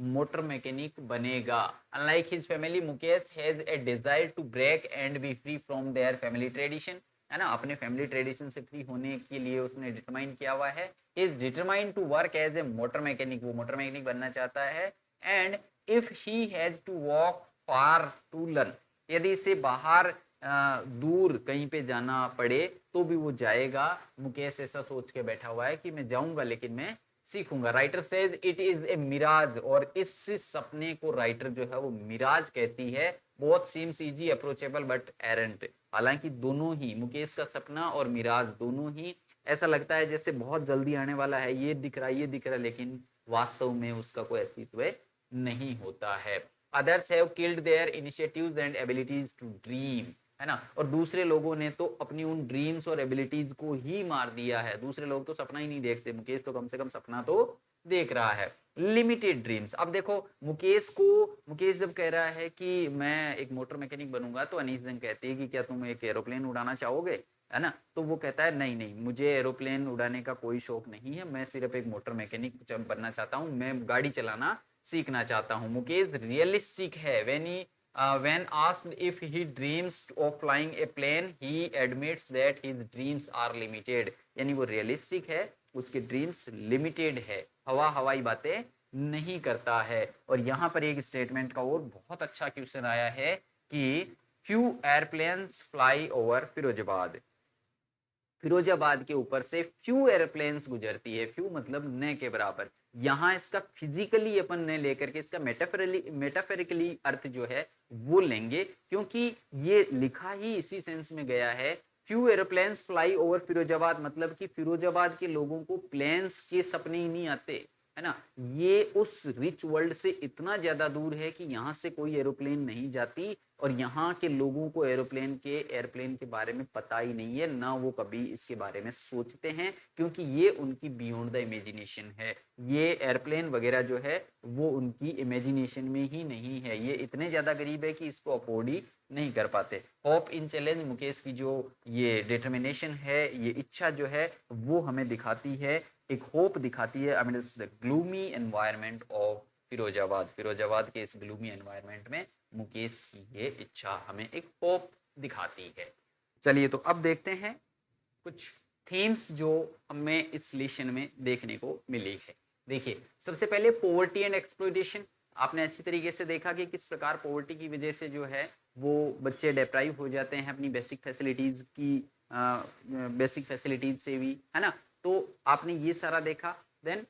मोटर मैकेनिक बनेगा। Unlike his family, Mukesh has a desire to break and be free from their family tradition, है ना। अपने फैमिली ट्रेडिशन से फ्री होने के लिए उसने डिटरमाइन किया हुआ है। Is determine to work as a motor mechanic, वो मोटर मैकेनिक बनना चाहता है। And if he has to walk far to learn, यदि इसे बाहर दूर कहीं पे जाना पड़े तो भी वो जाएगा। मुकेश ऐसा सोच के बैठा हुआ है कि मैं जाऊंगा लेकिन मैं सीखूंगा। Writer says it is a mirage, और इस सपने को राइटर जो है वो मिराज कहती है। Both seems easy approachable but aren't, हालांकि दोनों ही, मुकेश का सपना और मिराज दोनों ही ऐसा लगता है जैसे बहुत जल्दी आने वाला है, ये दिख रहा है, ये दिख रहा है, लेकिन वास्तव में उसका कोई अस्तित्व नहीं होता है। Others have killed their initiatives and abilities to dream, है ना। और दूसरे लोगों ने तो अपनी उन ड्रीम्स और एबिलिटीज को ही मार दिया है। दूसरे लोग तो सपना ही नहीं देखते, मुकेश तो कम से कम सपना तो देख रहा है। लिमिटेड ड्रीम्स, अब देखो मुकेश जब कह रहा है कि मैं एक मोटर मैकेनिक बनूंगा तो अनीस जंग कहती है कि क्या तुम एक एरोप्लेन उड़ाना चाहोगे, है ना। तो वो कहता है नहीं नहीं, मुझे एरोप्लेन उड़ाने का कोई शौक नहीं है, मैं सिर्फ एक मोटर मैकेनिक बनना चाहता हूँ, मैं गाड़ी चलाना सीखना चाहता हूँ। मुकेश रियलिस्टिक है। when asked if he dreams of flying a plane, he admits that his dreams are limited, यानी वो रियलिस्टिक है, उसके ड्रीम्स लिमिटेड है, हवाई बातें नहीं करता है। और यहाँ पर एक स्टेटमेंट का और बहुत अच्छा क्वेश्चन आया है कि few airplanes fly over Firozabad, Firozabad के ऊपर से फ्यू एयरप्लेन्स गुजरती है। फ्यू मतलब न के बराबर। यहाँ इसका फिजिकली अपन न लेकर के इसका मेटाफोरिकली अर्थ जो है वो लेंगे, क्योंकि ये लिखा ही इसी सेंस में गया है। Few aeroplanes fly over Firozabad मतलब कि फिरोजाबाद के लोगों को प्लेन्स के सपने ही नहीं आते, है ना। ये उस रिच वर्ल्ड से इतना ज्यादा दूर है कि यहाँ से कोई एरोप्लेन नहीं जाती, और यहाँ के लोगों को एयरप्लेन के बारे में पता ही नहीं है, ना वो कभी इसके बारे में सोचते हैं, क्योंकि ये उनकी बियॉन्ड द इमेजिनेशन है। ये एयरप्लेन वगैरह जो है वो उनकी इमेजिनेशन में ही नहीं है। ये इतने ज्यादा गरीब है कि इसको अफोर्ड ही नहीं कर पाते। होप इन चैलेंज, मुकेश की जो ये डिटर्मिनेशन है, ये इच्छा जो है वो हमें दिखाती है, एक होप दिखाती है amidst the gloomy environment of Firozabad. Firozabad के इस ग्लूमी एनवायरनमेंट में मुकेश की ये इच्छा हमें एक होप दिखाती है। चलिए तो अब देखते हैं कुछ थीम्स जो हमें इस लेसन में देखने को मिली है। देखिए, सबसे पहले पॉवर्टी एंड एक्सप्लॉयटेशन। आपने अच्छी तरीके से देखा कि किस प्रकार पॉवर्टी की वजह से जो है वो बच्चे डिप्राइव हो जाते हैं अपनी बेसिक फैसिलिटीज से भी, है ना। तो आपने ये सारा देखा। देन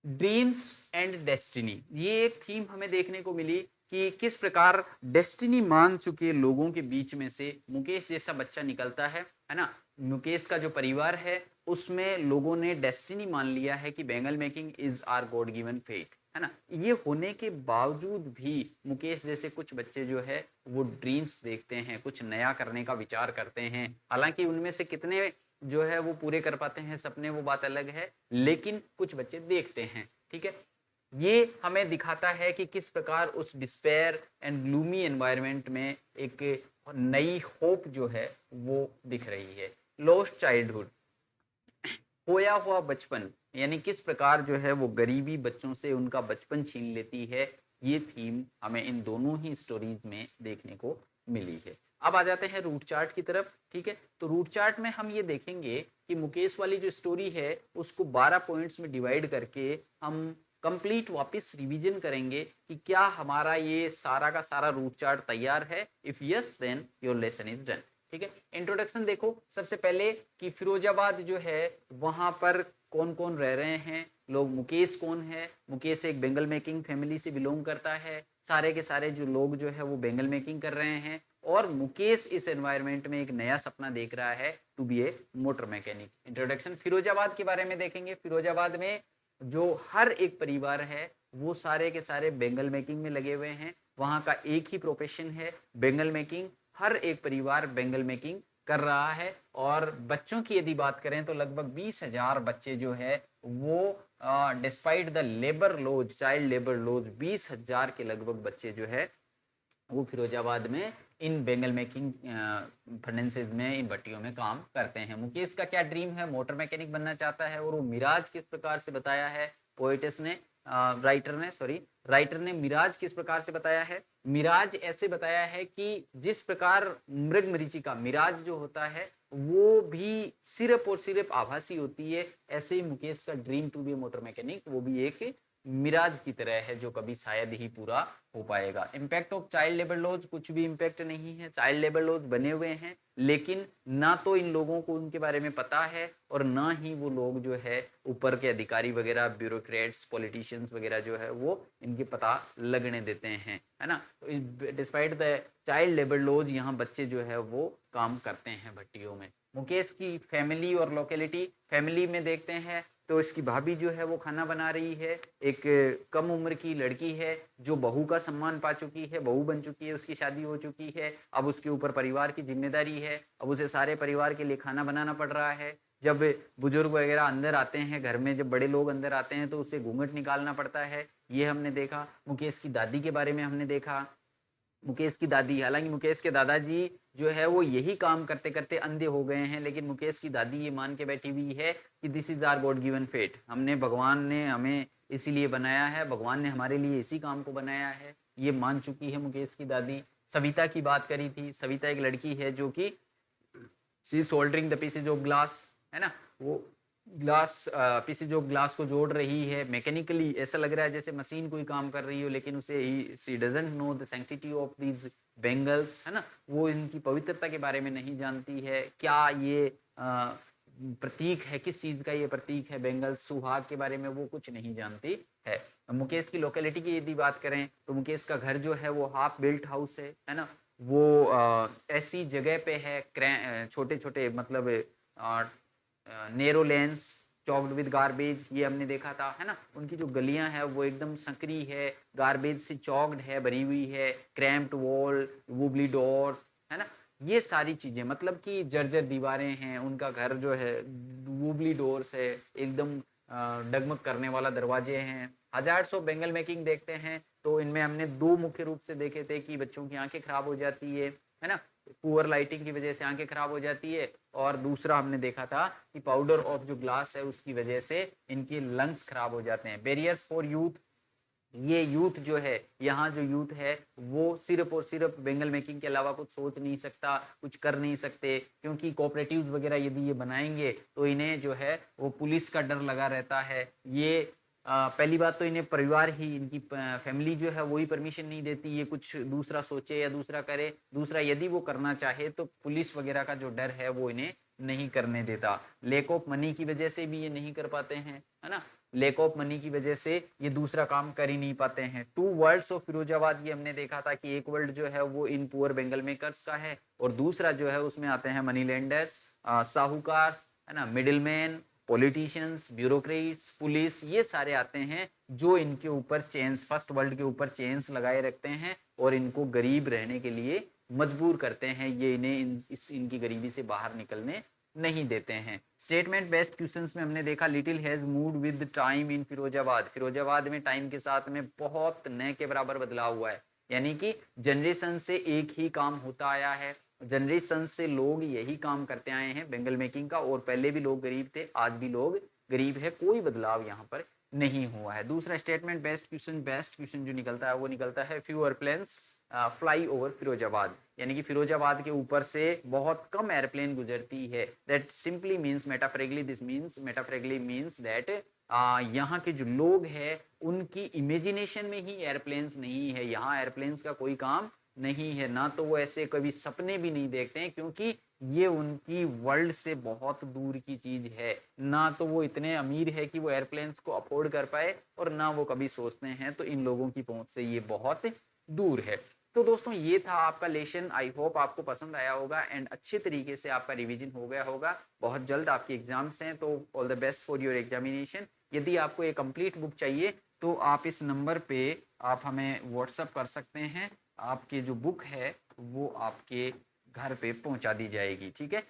ड्रीम्स एंड डेस्टिनी, ये एक थीम हमें देखने को मिली कि किस प्रकार डेस्टिनी मान चुके लोगों के बीच में से मुकेश जैसा बच्चा निकलता है ना। मुकेश का जो परिवार है उसमें लोगों ने डेस्टिनी मान लिया है कि bangle making is our god given fate, है ना। ये होने के बावजूद भी मुकेश जैसे कुछ बच्चे जो है वो ड्रीम्स देखते हैं, कुछ नया करने का विचार करते हैं। हालांकि उनमें से कितने जो है वो पूरे कर पाते हैं सपने, वो बात अलग है, लेकिन कुछ बच्चे देखते हैं, ठीक है। ये हमें दिखाता है कि किस प्रकार उस डिस्पेयर एंड ग्लूमी एनवायरनमेंट में एक नई होप जो है वो दिख रही है। लॉस्ट चाइल्डहुड, खोया हुआ बचपन, यानी किस प्रकार जो है वो गरीबी बच्चों से उनका बचपन छीन लेती है। ये थीम हमें इन दोनों ही स्टोरीज में देखने को मिली है। अब आ जाते हैं रूट चार्ट की तरफ, ठीक है। तो रूट चार्ट में हम ये देखेंगे कि मुकेश वाली जो स्टोरी है उसको 12 पॉइंट्स में डिवाइड करके हम कंप्लीट वापस रिवीजन करेंगे कि क्या हमारा ये सारा का सारा रूट चार्ट तैयार है। If yes then your lesson is done, ठीक है। इंट्रोडक्शन देखो, सबसे पहले कि फिरोजाबाद जो है वहां पर कौन कौन रह रहे हैं लोग। मुकेश कौन है? मुकेश एक बेंगल मेकिंग फैमिली से बिलोंग करता है। सारे के सारे जो लोग जो है वो बेंगल मेकिंग कर रहे हैं, और मुकेश इस एनवायरनमेंट में एक नया सपना देख रहा है to be a motor mechanic. Introduction, Firozabad के बारे में देखेंगे। फिरोजाबाद में जो हर एक परिवार है वो सारे के सारे बेंगल मेकिंग में लगे हुए हैं। वहां का एक ही प्रोफेशन है बेंगल मेकिंग। हर एक परिवार बेंगल मेकिंग कर रहा है। और बच्चों की यदि बात करें तो लगभग 20,000 बच्चे जो है वो despite the labour laws, child labour laws, 20,000 के लगभग बच्चे जो है वो फिरोजाबाद में इन बेंगल मेकिंग फर्नेसेस में, इन भट्टियों में काम करते हैं। मुकेश का क्या ड्रीम है? मोटर मैकेनिक बनना चाहता है। और वो मिराज किस प्रकार से बताया है पोएटिस ने, राइटर ने मिराज किस प्रकार से बताया है? मिराज ऐसे बताया है कि जिस प्रकार मृग मरीचिका मिराज जो होता है वो भी सिर्फ और सिर्फ आभासी होती है, ऐसे ही मुकेश का dream to be motor mechanic वो भी एक मिराज की तरह है जो कभी शायद ही पूरा हो पाएगा। Impact of child labour laws, कुछ भी इम्पैक्ट नहीं है। चाइल्ड लेबर लॉज बने हुए हैं, लेकिन ना तो इन लोगों को उनके बारे में पता है और ना ही वो लोग जो है ऊपर के अधिकारी वगैरह, ब्यूरोक्रेट्स, पॉलिटिशियंस वगैरह जो है वो इनके पता लगने देते हैं, है ना। तो despite the child labour laws यहाँ बच्चे जो है वो काम करते हैं भट्टियों में। मुकेश की फैमिली और लोकेलिटी, फैमिली में देखते हैं तो इसकी भाभी जो है वो खाना बना रही है। एक कम उम्र की लड़की है जो बहू का सम्मान पा चुकी है, बहू बन चुकी है, उसकी शादी हो चुकी है। अब उसके ऊपर परिवार की जिम्मेदारी है, अब उसे सारे परिवार के लिए खाना बनाना पड़ रहा है। जब बुजुर्ग वगैरह अंदर आते हैं घर में, जब बड़े लोग अंदर आते हैं तो उसे घूंघट निकालना पड़ता है, ये हमने देखा। मुकेश की दादी के बारे में हमने देखा। मुकेश की दादी, हालांकि मुकेश के दादाजी जो है वो यही काम करते करते अंधे हो गए हैं, लेकिन मुकेश की दादी ये मान के बैठी हुई है कि this is our god given fate, हमने, भगवान ने हमें इसीलिए बनाया है, भगवान ने हमारे लिए इसी काम को बनाया है, ये मान चुकी है मुकेश की दादी। सविता की बात करी थी। सविता एक लड़की है जो कि she soldering the pieces of glass, है ना। वो ग्लास पीसी जो ग्लास को जोड़ रही है मैकेनिकली, ऐसा लग रहा है जैसे मशीन कोई काम कर रही हो, लेकिन उसे she doesn't know the sanctity of these bangles, है ना, वो इनकी पवित्रता के बारे में नहीं जानती है। क्या ये प्रतीक है, किस चीज का ये प्रतीक है बेंगल्स, सुहाग के बारे में वो कुछ नहीं जानती है। मुकेश की लोकेलिटी की यदि बात करें तो मुकेश का घर जो है वो हाफ बिल्ट हाउस है ना, वो ऐसी जगह पे है, छोटे छोटे मतलब narrow lens choked with garbage, ये हमने देखा था, है ना। उनकी जो गलियां है वो एकदम संकरी है, गार्बेज से चॉक्ड है, भरी हुई है, क्रैम्प्ड वॉल, वुबली डोर्स, है ना, ये सारी चीजें, मतलब कि जर्जर दीवारें हैं, उनका घर जो है वुबली डोर्स है, एकदम डगमग करने वाला दरवाजे हैं। हजार्ड्स ऑफ बेंगल मेकिंग देखते हैं तो इनमें हमने दो मुख्य रूप से देखे थे कि बच्चों की आंखें खराब हो जाती है ना, पुअर लाइटिंग की वजह से आंखें खराब हो जाती है, और दूसरा हमने देखा था कि पाउडर ऑफ जो ग्लास है उसकी वजह से इनके लंग्स खराब हो जाते हैं। बैरियर्स फॉर यूथ, ये यूथ जो है, यहाँ जो यूथ है वो सिर्फ और सिर्फ बेंगल मेकिंग के अलावा कुछ सोच नहीं सकता, कुछ कर नहीं सकते, क्योंकि कोऑपरेटिव्स वगैरह यदि ये बनाएंगे तो इन्हें जो है वो पुलिस का डर लगा रहता है। ये पहली बात तो इन्हें परिवार ही, इनकी फैमिली जो है वही परमिशन नहीं देती ये कुछ दूसरा सोचे या दूसरा करे। दूसरा, यदि वो करना चाहे तो पुलिस वगैरह का जो डर है वो इन्हें नहीं करने देता। लेक ऑफ मनी की वजह से भी ये नहीं कर पाते हैं, है ना, लेक ऑफ मनी की वजह से ये दूसरा काम कर ही नहीं पाते हैं। टू वर्ल्ड्स ऑफ फिरोजाबाद, ये हमने देखा था कि एक वर्ल्ड जो है वो इन पुअर बेंगल मेकर्स का है, और दूसरा जो है उसमें आते हैं मनी लेंडर्स, साहूकार, है ना, मिडिलमैन, पॉलिटिशियंस, ब्यूरोक्रेट्स, पुलिस, ये सारे आते हैं जो इनके ऊपर चेन्स, फर्स्ट वर्ल्ड के ऊपर चेन्स लगाए रखते हैं और इनको गरीब रहने के लिए मजबूर करते हैं। ये इन्हें इनकी गरीबी से बाहर निकलने नहीं देते हैं। स्टेटमेंट बेस्ड क्वेश्चंस में हमने देखा little has moved with time in Firozabad, Firozabad में टाइम के साथ में बहुत न के बराबर बदलाव हुआ है, यानी कि जनरेशन से एक ही काम होता आया है, जनरेशन से लोग यही काम करते आए हैं बेंगल मेकिंग का, और पहले भी लोग गरीब थे, आज भी लोग गरीब है, कोई बदलाव यहाँ पर नहीं हुआ है। दूसरा स्टेटमेंट बेस्ट क्वेश्चन जो निकलता है वो निकलता है few airplanes fly over Firozabad, यानी कि फिरोजाबाद के ऊपर से बहुत कम एयरप्लेन गुजरती है। That simply means metaphorically, this means metaphorically means that यहाँ के जो लोग हैं उनकी इमेजिनेशन में ही एयरप्लेन्स नहीं है, यहाँ एयरप्लेन्स का कोई काम नहीं है, ना तो वो ऐसे कभी सपने भी नहीं देखते हैं, क्योंकि ये उनकी वर्ल्ड से बहुत दूर की चीज है। ना तो वो इतने अमीर है कि वो एयरप्लेन्स को अफोर्ड कर पाए, और ना वो कभी सोचते हैं, तो इन लोगों की पहुंच से ये बहुत दूर है। तो दोस्तों ये था आपका लेसन, आई होप आपको पसंद आया होगा एंड अच्छे तरीके से आपका रिवीजन हो गया होगा। बहुत जल्द आपके एग्जाम्स हैं, तो all the best for your examination. यदि आपको एक कंप्लीट बुक चाहिए तो आप इस नंबर पे आप हमें व्हाट्सअप कर सकते हैं, आपकी जो बुक है वो आपके घर पे पहुंचा दी जाएगी, ठीक है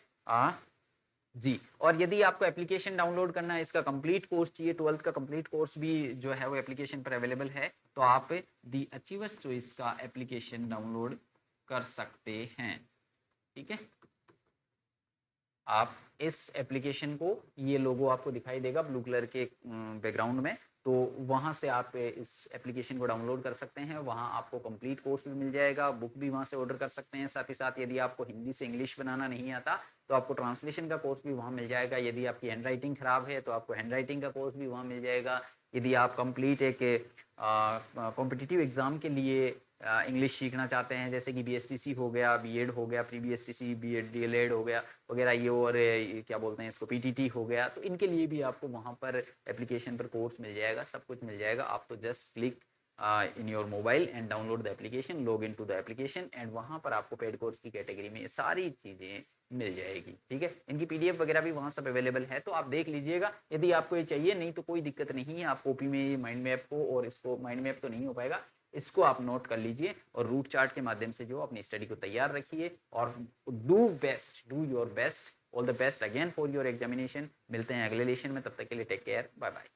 जी। और यदि आपको एप्लीकेशन डाउनलोड करना है, इसका कंप्लीट कोर्स चाहिए, 12th का कंप्लीट कोर्स भी जो है वो एप्लीकेशन पर अवेलेबल है, तो आप दी अचीवर्स चॉइस का एप्लीकेशन डाउनलोड कर सकते हैं, ठीक है। आप इस एप्लीकेशन को, ये लोगो आपको दिखाई देगा ब्लू कलर के बैकग्राउंड में, तो वहाँ से आप इस एप्लीकेशन को डाउनलोड कर सकते हैं। वहाँ आपको कंप्लीट कोर्स भी मिल जाएगा, बुक भी वहाँ से ऑर्डर कर सकते हैं। साथ ही साथ यदि आपको हिंदी से इंग्लिश बनाना नहीं आता तो आपको ट्रांसलेशन का कोर्स भी वहाँ मिल जाएगा। यदि आपकी हैंड राइटिंग खराब है तो आपको हैंड राइटिंग का कोर्स भी वहाँ मिल जाएगा। यदि आप कंप्लीट एक कॉम्पिटिटिव एग्ज़ाम के लिए इंग्लिश सीखना चाहते हैं, जैसे कि बीएसटीसी हो गया, बीएड हो गया, प्री बीएसटीसी, बीएड, डीएलएड हो गया वगैरह, ये और क्या बोलते हैं इसको, पीटीटी हो गया, तो इनके लिए भी आपको वहाँ पर एप्लीकेशन पर कोर्स मिल जाएगा, सब कुछ मिल जाएगा। आप तो just click in your mobile and download the application, log in to the application, and वहाँ पर आपको पेड कोर्स की कैटेगरी में ये सारी चीज़ें मिल जाएगी, ठीक है। इनकी पीडीएफ वगैरह भी वहाँ सब अवेलेबल है, तो आप देख लीजिएगा यदि आपको ये चाहिए। नहीं तो कोई दिक्कत नहीं है, आप कॉपी में माइंड मैप को, और इसको माइंड मैप तो नहीं हो पाएगा, इसको आप नोट कर लीजिए और रूट चार्ट के माध्यम से जो अपनी स्टडी को तैयार रखिए, और do your best. All the best again for your examination. मिलते हैं अगले लेशन में, तब तक के लिए टेक केयर, बाय बाय।